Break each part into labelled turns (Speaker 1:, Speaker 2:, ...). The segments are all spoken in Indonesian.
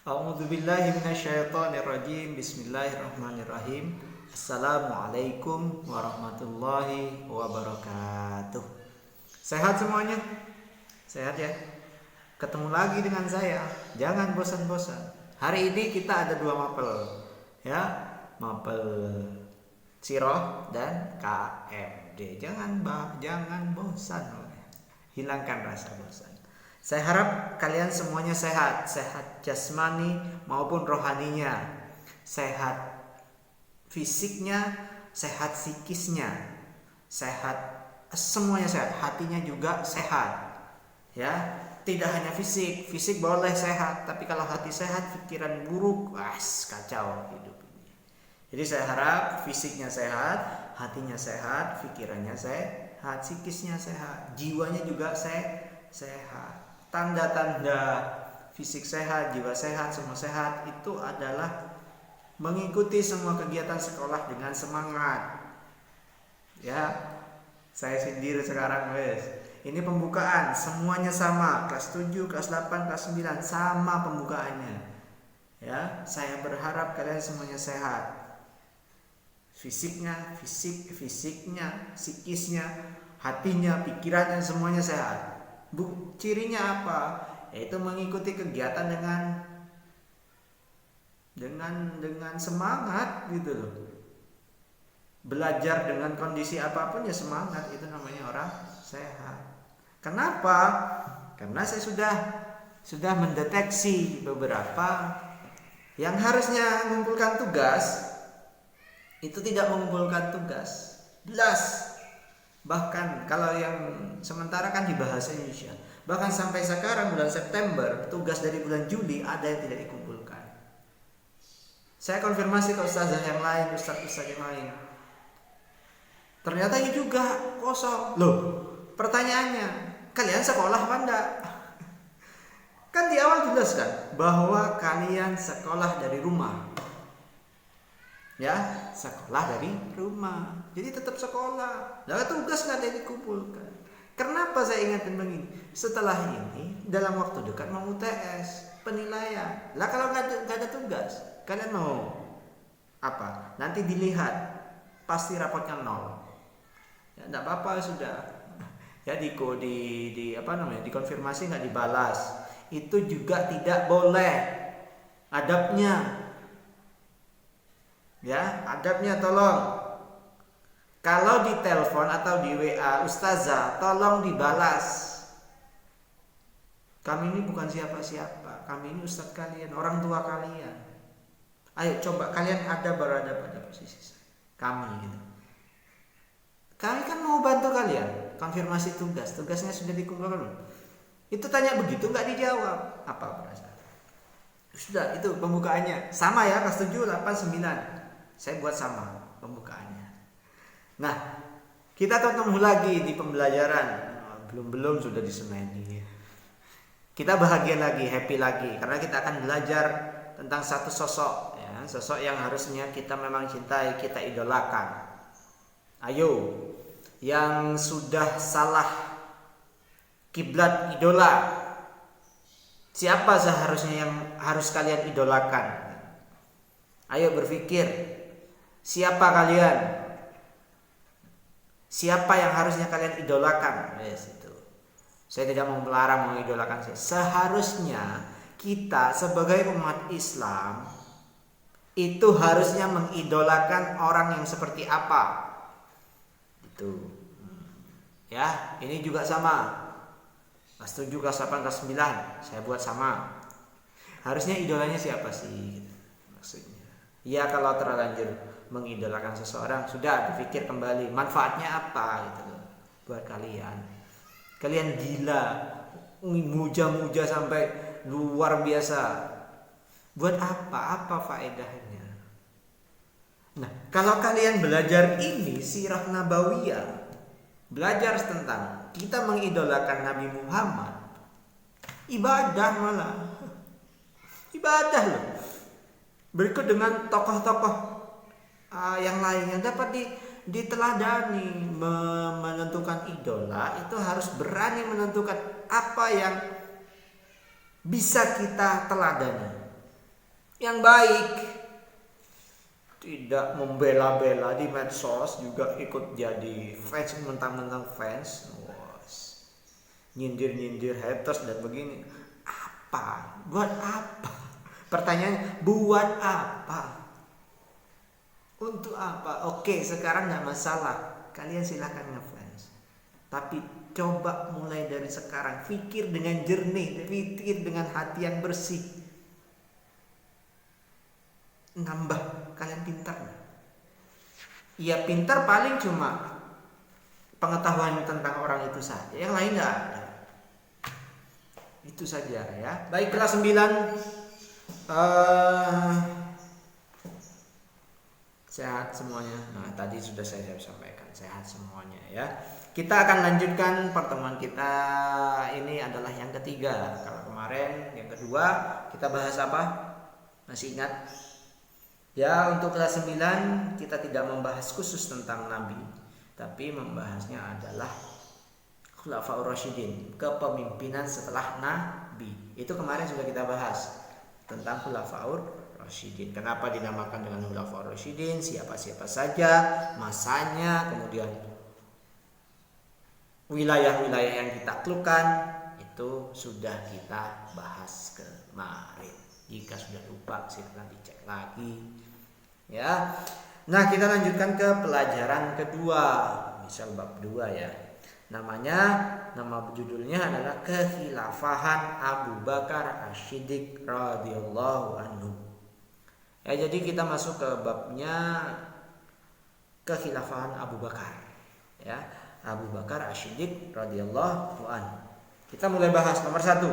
Speaker 1: A'udzubillahi minasyaitonirrajim. Bismillahirrahmanirrahim. Assalamualaikum warahmatullahi wabarakatuh. Sehat semuanya? Sehat ya? Ketemu lagi dengan saya. Jangan bosan-bosan. Hari ini kita ada dua mapel. Ya, mapel Siroh dan KMD. Jangan bosan. Hilangkan rasa bosan. Saya harap kalian semuanya sehat jasmani maupun rohaninya, sehat fisiknya, sehat psikisnya, sehat semuanya sehat, hatinya juga sehat. Ya, tidak hanya fisik boleh sehat, tapi kalau hati sehat, pikiran buruk, kacau hidup ini. Jadi saya harap fisiknya sehat, hatinya sehat, pikirannya sehat, psikisnya sehat, jiwanya juga sehat. Tanda-tanda fisik sehat, jiwa sehat, semua sehat itu adalah mengikuti semua kegiatan sekolah dengan semangat. Ya, saya sendiri sekarang ini pembukaan semuanya sama, kelas 7, kelas 8, kelas 9 sama pembukaannya. Ya, saya berharap kalian semuanya sehat. Fisiknya, psikisnya, hatinya, pikirannya semuanya sehat. Cirinya apa? Yaitu mengikuti kegiatan dengan semangat gitu loh. Belajar dengan kondisi apapun ya semangat, itu namanya orang sehat. Kenapa? Karena saya sudah mendeteksi beberapa yang harusnya mengumpulkan tugas itu tidak mengumpulkan tugas. Bahkan kalau yang sementara kan di bahasa Indonesia, bahkan sampai sekarang bulan September, tugas dari bulan Juli ada yang tidak dikumpulkan. Saya konfirmasi ke ustazah yang lain, ustaz-ustaz yang lain, ternyata ini juga kosong. Loh, pertanyaannya, kalian sekolah apa enggak? Kan di awal jelaskan bahwa kalian sekolah dari rumah. Ya, sekolah dari rumah. Jadi tetap sekolah. Lalu tugas nggak ada dikumpulkan. Kenapa saya ingatkan begini? Setelah ini dalam waktu dekat mau UTS penilaian. Lah kalau nggak ada tugas, kalian mau apa? Nanti dilihat pasti rapotnya 0. Ya nggak apa-apa sudah. Ya dikonfirmasi nggak dibalas. Itu juga tidak boleh. Adabnya. Ya, adabnya tolong. Kalau di telepon atau di WA ustazah, tolong dibalas. Kami ini bukan siapa-siapa. Kami ini ustaz kalian, orang tua kalian. Ayo coba kalian berada pada posisi saya. Kami gitu. Kami kan mau bantu kalian. Konfirmasi tugas. Tugasnya sudah dikumpulkan. Itu tanya begitu nggak dijawab. Apa berasa? Sudah, itu pembukaannya. Sama ya, kelas 7, 8, 9. Saya buat sama pembukaannya. Nah, kita ketemu lagi di pembelajaran. Belum sudah disemeni. Kita bahagia lagi, happy lagi, karena kita akan belajar tentang satu sosok, ya, sosok yang harusnya kita memang cintai, kita idolakan. Ayo, yang sudah salah kiblat idola, siapa seharusnya yang harus kalian idolakan? Ayo berpikir. Siapa kalian? Siapa yang harusnya kalian idolakan? Itu. Saya tidak mau melarang mengidolakan. Seharusnya kita sebagai umat Islam itu harusnya mengidolakan orang yang seperti apa? Itu. Ya, ini juga sama. Kelas 7, kelas 8, kelas 9 saya buat sama. Harusnya idolanya siapa sih? Maksudnya. Ya kalau terlanjur mengidolakan seseorang, sudah berpikir kembali manfaatnya apa gitu buat kalian. Kalian gila, muja-muja sampai luar biasa. Buat apa faedahnya? Nah, kalau kalian belajar ini sirah nabawiyah, belajar tentang kita mengidolakan Nabi Muhammad, ibadah malah. Ibadah loh. Berikut dengan tokoh-tokoh yang lain yang dapat diteladani. Menentukan idola itu harus berani menentukan apa yang bisa kita teladani. yang baik, tidak membela-bela di medsos, juga ikut jadi fans, mentang-mentang fans, nyindir-nyindir haters dan begini. Apa? Buat apa? Pertanyaannya, buat apa? Untuk apa? Oke, sekarang nggak masalah, kalian silakan ngefans, tapi coba mulai dari sekarang, pikir dengan jernih, pikir dengan hati yang bersih. Nambah kalian pintar. Ya pintar paling cuma pengetahuan tentang orang itu saja, yang lain nggak ada. Itu saja ya. Baik, kelas 9 sehat semuanya. Nah, tadi sudah saya sampaikan, sehat semuanya ya. Kita akan lanjutkan pertemuan kita, ini adalah yang ketiga. Kalau kemarin yang kedua kita bahas apa? Masih ingat? Ya, untuk kelas 9 kita tidak membahas khusus tentang Nabi, tapi membahasnya adalah Khulafaur Rasyidin, kepemimpinan setelah Nabi. Itu kemarin sudah kita bahas tentang Khulafaur Rasyidin. Kenapa dinamakan dengan Khulafaur Rasyidin, siapa-siapa saja, masanya, kemudian wilayah-wilayah yang ditaklukkan, itu sudah kita bahas kemarin. Jika sudah lupa silahkan dicek lagi ya. Nah, kita lanjutkan ke pelajaran kedua, misal bab 2 ya. Nama judulnya adalah Kekhilafahan Abu Bakar Asy-Syiddiq radhiyallahu anhu. Ya, jadi kita masuk ke babnya Kekhilafahan Abu Bakar ya. Abu Bakar Asy-Syiddiq radhiyallahu anhu. Kita mulai bahas nomor 1.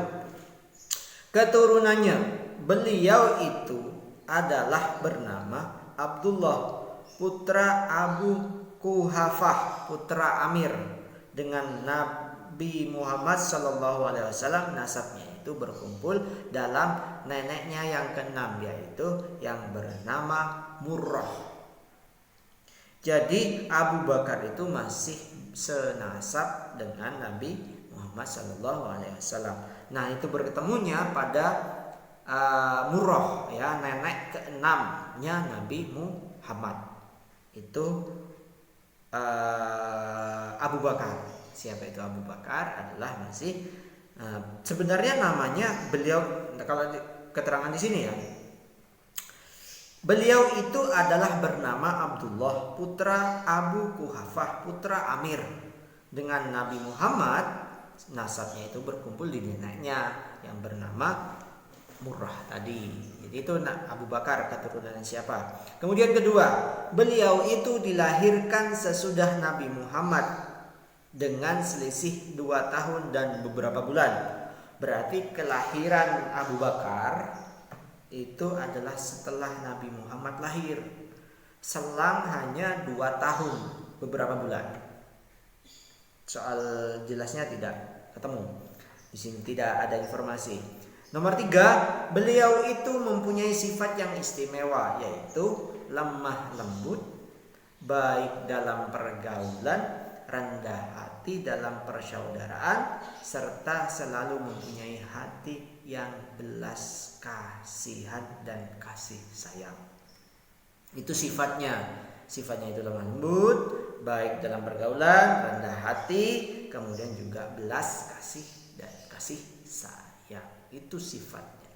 Speaker 1: Keturunannya. Beliau itu adalah bernama Abdullah putra Abu Quhafah putra Amir. Dengan Nabi Muhammad SAW nasabnya itu berkumpul dalam neneknya yang ke-6, yaitu yang bernama Murrah. Jadi Abu Bakar itu masih senasab dengan Nabi Muhammad SAW. Nah, itu berketemunya pada Murrah ya, nenek ke-6-nya Nabi Muhammad. Itu Abu Bakar. Siapa itu Abu Bakar? Adalah masih sebenarnya namanya beliau, kalau keterangan di sini ya. Beliau itu adalah bernama Abdullah putra Abu Quhafah putra Amir. Dengan Nabi Muhammad nasabnya itu berkumpul di neneknya yang bernama Murrah tadi. Jadi itu Abu Bakar, keturunan siapa? Kemudian kedua, beliau itu dilahirkan sesudah Nabi Muhammad dengan selisih 2 tahun dan beberapa bulan. Berarti kelahiran Abu Bakar itu adalah setelah Nabi Muhammad lahir, selang hanya 2 tahun beberapa bulan. Soal jelasnya tidak ketemu. Di sini tidak ada informasi. Nomor 3, beliau itu mempunyai sifat yang istimewa, yaitu lemah lembut, baik dalam pergaulan, rendah hati dalam persaudaraan, serta selalu mempunyai hati yang belas kasihan dan kasih sayang. Itu sifatnya. Sifatnya itu lemah lembut, baik dalam pergaulan, rendah hati, kemudian juga belas kasih dan kasih sayang. Itu sifatnya.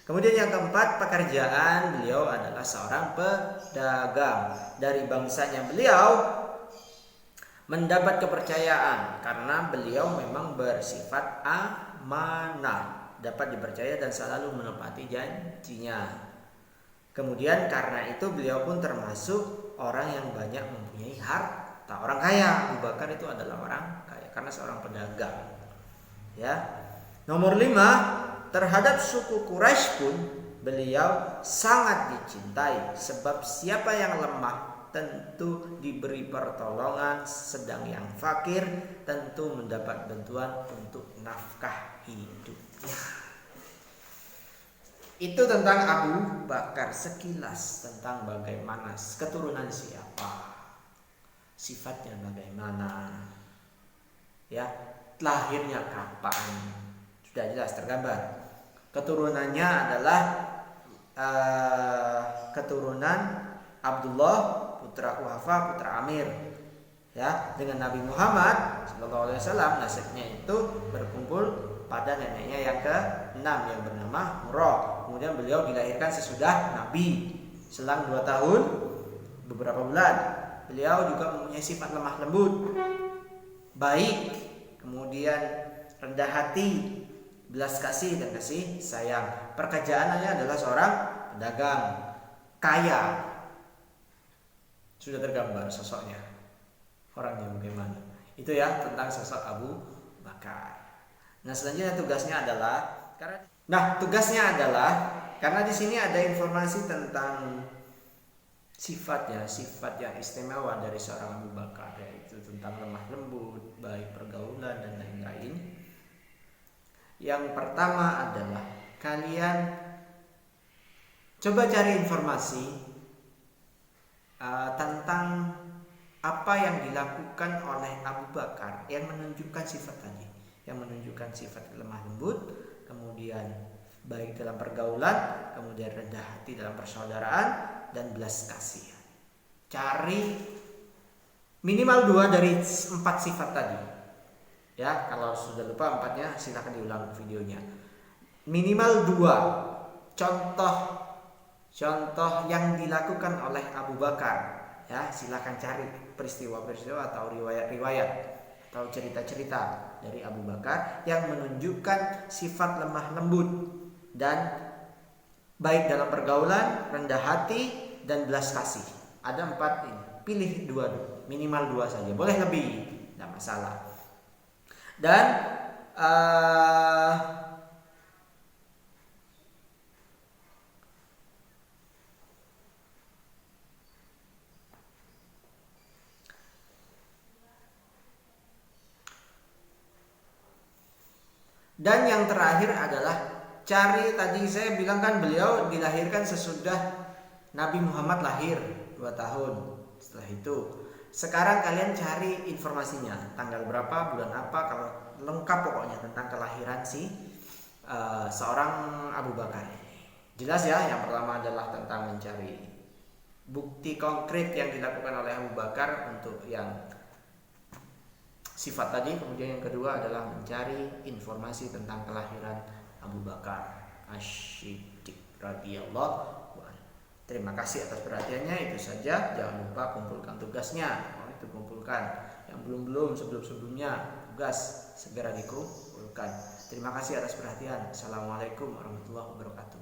Speaker 1: Kemudian yang keempat, pekerjaan beliau adalah seorang pedagang. Dari bangsanya beliau mendapat kepercayaan karena beliau memang bersifat amanah, dapat dipercaya dan selalu menepati janjinya. Kemudian karena itu beliau pun termasuk orang yang banyak mempunyai harta, orang kaya. Abu Bakar itu adalah orang kaya karena seorang pedagang. Ya. Nomor 5, terhadap suku Quraisy pun beliau sangat dicintai, sebab siapa yang lemah tentu diberi pertolongan, sedang yang fakir tentu mendapat bantuan untuk nafkah hidupnya. Itu tentang Abu Bakar, sekilas tentang bagaimana keturunan siapa, sifatnya bagaimana, ya, lahirnya kapan, sudah jelas tergambar. Keturunannya adalah keturunan Abdullah putra Quhafa putra Amir, ya. Dengan Nabi Muhammad SAW nasibnya itu berkumpul pada neneknya yang ke-6 yang bernama Murrah. Kemudian beliau dilahirkan sesudah Nabi, selang 2 tahun beberapa bulan. Beliau juga mempunyai sifat lemah lembut, baik, kemudian rendah hati, belas kasih dan kasih sayang. Pekerjaannya adalah seorang pedagang kaya. Sudah tergambar sosoknya, orangnya bagaimana. Itu ya tentang sosok Abu Bakar. Nah, selanjutnya tugasnya adalah karena di sini ada informasi tentang sifat yang istimewa dari seorang Abu Bakar, yaitu tentang lemah lembut, baik pergaulan dan lain-lain. Yang pertama adalah kalian coba cari informasi tentang apa yang dilakukan oleh Abu Bakar yang menunjukkan sifat tadi, yang menunjukkan sifat lemah lembut, kemudian baik dalam pergaulan, kemudian rendah hati dalam persaudaraan, dan belas kasihan. Cari minimal 2 dari 4 sifat tadi. Ya, kalau sudah lupa 4-nya silakan diulang videonya. Minimal 2 contoh yang dilakukan oleh Abu Bakar. Ya, silakan cari peristiwa-peristiwa atau riwayat-riwayat atau cerita-cerita dari Abu Bakar yang menunjukkan sifat lemah lembut dan baik dalam pergaulan, rendah hati, dan belas kasih. Ada 4 ini. Pilih 2, minimal 2 saja. Boleh lebih, tidak masalah. Dan yang terakhir adalah cari, tadi saya bilang kan beliau dilahirkan sesudah Nabi Muhammad lahir 2 tahun setelah itu. Sekarang kalian cari informasinya, tanggal berapa, bulan apa, kalau lengkap pokoknya tentang kelahiran seorang Abu Bakar ini. Jelas ya, yang pertama adalah tentang mencari bukti konkret yang dilakukan oleh Abu Bakar untuk yang sifat tadi. Kemudian yang kedua adalah mencari informasi tentang kelahiran Abu Bakar As-Siddiq radhiyallahu anhu. Terima kasih atas perhatiannya. Itu saja. Jangan lupa kumpulkan tugasnya. Itu kumpulkan. Yang belum sebelum-sebelumnya tugas segera dikumpulkan. Terima kasih atas perhatian. Assalamualaikum warahmatullahi wabarakatuh.